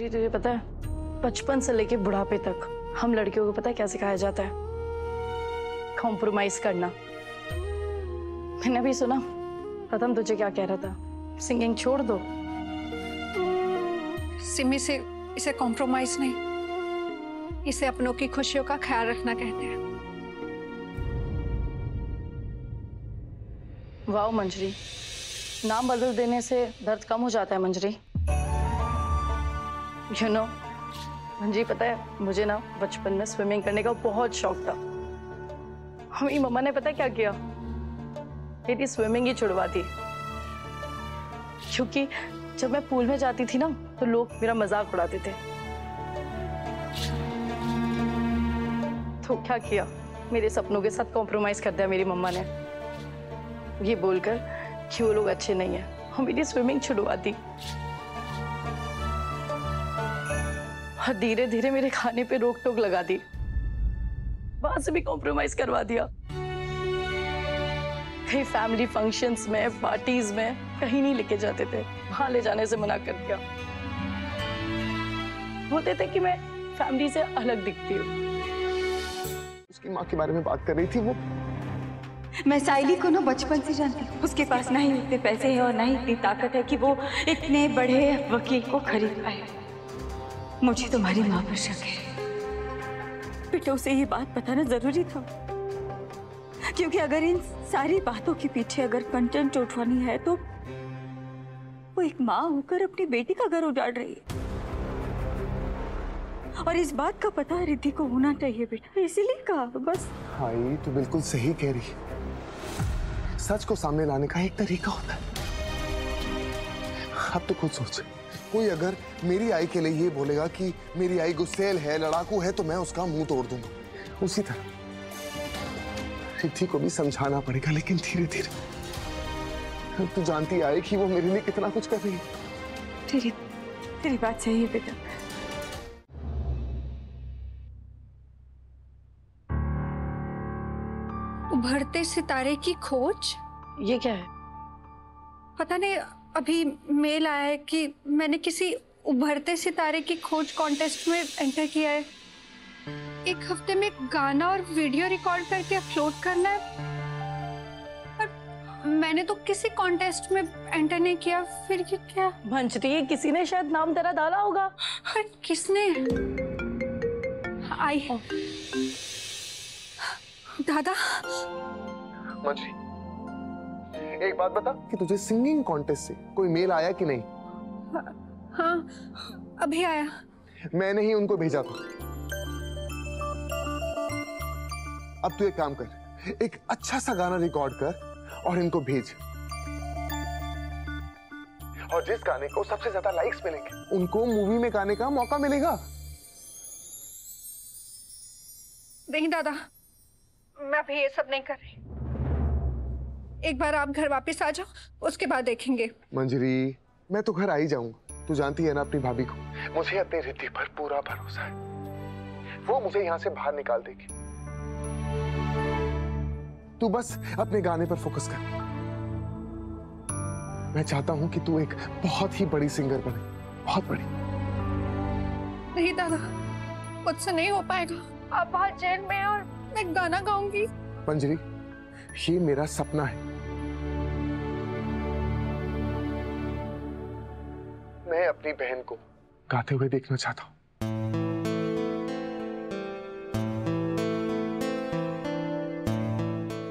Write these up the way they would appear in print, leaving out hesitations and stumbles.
मंजरी तुझे पता है, बचपन से लेके बुढ़ापे तक हम लड़कियों को पता है क्या सिखाया जाता है? कॉम्प्रोमाइज करना। मैंने भी सुना प्रथम तुझे क्या कह रहा था, सिंगिंग छोड़ दो। सिमी से इसे कॉम्प्रोमाइज नहीं, इसे अपनों की खुशियों का ख्याल रखना कहते हैं। वाह मंजरी, नाम बदल देने से दर्द कम हो जाता है मंजरी। यू नो मंजरी, पता है मुझे ना बचपन में स्विमिंग करने का बहुत शौक था। मेरी मम्मा ने पता है क्या किया, मेरी स्विमिंग ही छुड़वा दी। क्योंकि जब मैं पूल में जाती थी ना तो लोग मेरा मजाक उड़ाते थे। तो क्या किया, मेरे सपनों के साथ कॉम्प्रोमाइज कर दिया मेरी मम्मा ने, ये बोलकर कि वो लोग अच्छे नहीं है, और मेरी स्विमिंग छुड़वा दी। और धीरे धीरे मेरे खाने पे रोक टोक लगा दी, वहां से भी कॉम्प्रोमाइज करवा दिया। कहीं फैमिली फंक्शंस में, पार्टीज में कहीं नहीं लेके जाते थे, वहां ले जाने से मना कर दिया। बोलते थे कि मैं फैमिली से अलग दिखती हूँ। उसकी माँ के बारे में बात कर रही थी वो। मैं साइली को ना बचपन से जानती हूँ। उसके पास ना ही इतने पैसे हैं और ना ही इतनी ताकत है कि वो इतने बड़े वकील को खरीद पाए। मुझे तुम्हारी माँ पर शक है। बेटा उसे ये बात बताना जरूरी था, क्योंकि अगर इन सारी बातों के पीछे अगर कंटेंट उठवानी है तो वो एक माँ होकर अपनी बेटी का घर उजाड़ रही है। और इस बात का पता रिद्धि को होना चाहिए बेटा, इसीलिए कहा बस। हाँ ये तो बिल्कुल सही कह रही है। सच को सामने लाने का एक तरीका होता है। अब तो खुद सोच, कोई अगर मेरी आई के लिए ये बोलेगा कि मेरी आई गुस्सेल है, लड़ाकू है, तो मैं उसका मुंह तोड़ दूंगा। उसी तरह रिद्धि को भी समझाना पड़ेगा, लेकिन धीरे धीरे। तू जानती आई कि वो मेरे लिए कितना कुछ कर रही है। तेरी बात सही है बेटा। उभरते सितारे की खोज? ये क्या है? पता नहीं, अभी मेल आया है कि मैंने किसी उभरते सितारे की खोज कॉन्टेस्ट में एंटर किया है। 1 हफ्ते में गाना और वीडियो रिकॉर्ड करके अपलोड करना है। पर मैंने तो किसी कॉन्टेस्ट में एंटर नहीं किया, फिर ये क्या? मंजरी, किसी ने शायद नाम तेरा डाला होगा। पर किसने? आई दादा। मंजरी, एक बात बता कि तुझे सिंगिंग कॉन्टेस्ट से कोई मेल आया कि नहीं? हाँ, अभी आया। मैंने ही उनको भेजा था। अब तू एक काम कर, एक अच्छा सा गाना रिकॉर्ड कर और इनको भेज। और जिस गाने को सबसे ज्यादा लाइक्स मिलेंगे उनको मूवी में गाने का मौका मिलेगा। नहीं दादा, मैं अभी ये सब नहीं कर रही। एक बार आप घर वापस आ जाओ, उसके बाद देखेंगे। मंजरी, मैं तो घर आ ही जाऊंगा। तू जानती है ना अपनी भाभी को, मुझे अपनी रिद्धि पर पूरा भरोसा है। वो मुझे यहाँ से बाहर निकाल देगी। तू बस अपने गाने पर फोकस कर। मैं चाहता हूँ कि तू एक बहुत ही बड़ी सिंगर बने, बहुत बड़ी। नहीं दादा, मुझसे नहीं हो पाएगा। आप बाहर जेल में और मैं गाना गाऊंगी। मंजरी, ये मेरा सपना है। मैं अपनी बहन को गाते हुए देखना चाहता हूं।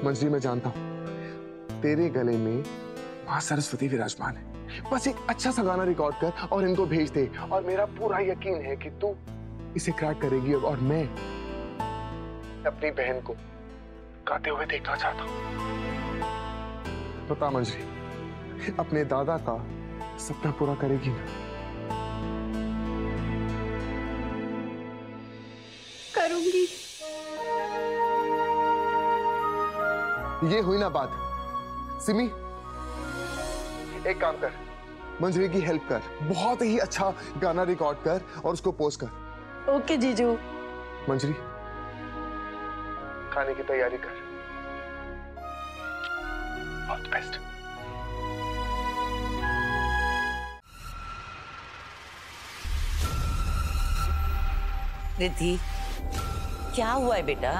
मंजरी, मैं जानता हूं तेरे गले में मां सरस्वती विराजमान है। बस एक अच्छा सा गाना रिकॉर्ड कर और इनको भेज दे, और मेरा पूरा यकीन है कि तू इसे क्रैक करेगी। और मैं अपनी बहन को गाते हुए देखना चाहता हूं। बता मंजरी, अपने दादा का सपना पूरा करेगी ना? करूंगी। ये हुई ना बात। सिमी, एक काम कर, मंजरी की हेल्प कर, बहुत ही अच्छा गाना रिकॉर्ड कर और उसको पोस्ट कर। ओके जीजू। मंजरी, खाने की तैयारी कर। All the best. रिद्धि, क्या हुआ है बेटा?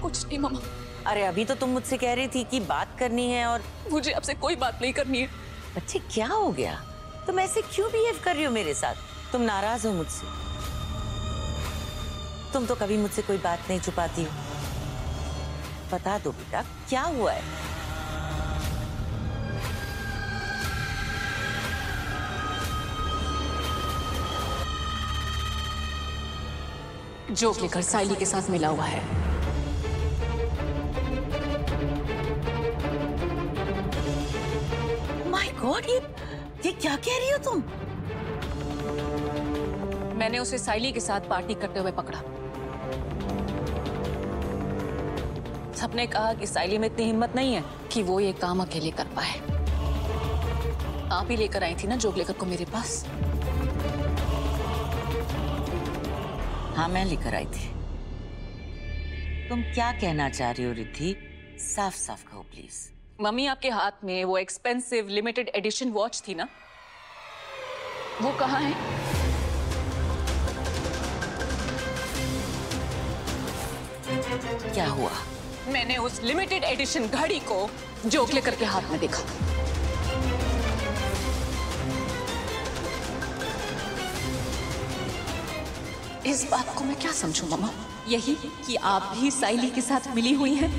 कुछ नहीं मम्मा, अरे अभी तो तुम मुझसे कह रही थी कि बात करनी है और मुझे आपसे कोई बात नहीं करनी है। बच्चे क्या हो गया? तुम ऐसे क्यों बिहेव कर रही हो मेरे साथ? तुम नाराज हो मुझसे? तुम तो कभी मुझसे कोई बात नहीं छुपाती हो। बता दो बेटा, क्या हुआ है? जोक लेकर साइली के साथ मिला हुआ है। माय गॉड, ये क्या कह रही हो तुम? मैंने उसे साइली के साथ पार्टी करते हुए पकड़ा। सबने कहा कि साइली में इतनी हिम्मत नहीं है कि वो ये काम अकेले कर पाए। आप ही लेकर आई थी ना जोक लेकर को मेरे पास। हाँ, मैं लेकर आई थी। तुम क्या कहना चाह रही हो रिद्धि? साफ साफ कहो प्लीज। मम्मी, आपके हाथ में वो एक्सपेंसिव लिमिटेड एडिशन वॉच थी ना, वो कहाँ है? क्या हुआ? मैंने उस लिमिटेड एडिशन घड़ी को जोक लेकर के हाथ में देखा। इस बात को मैं क्या समझूं मम्मा? यही कि आप भी साइली के साथ मिली हुई हैं?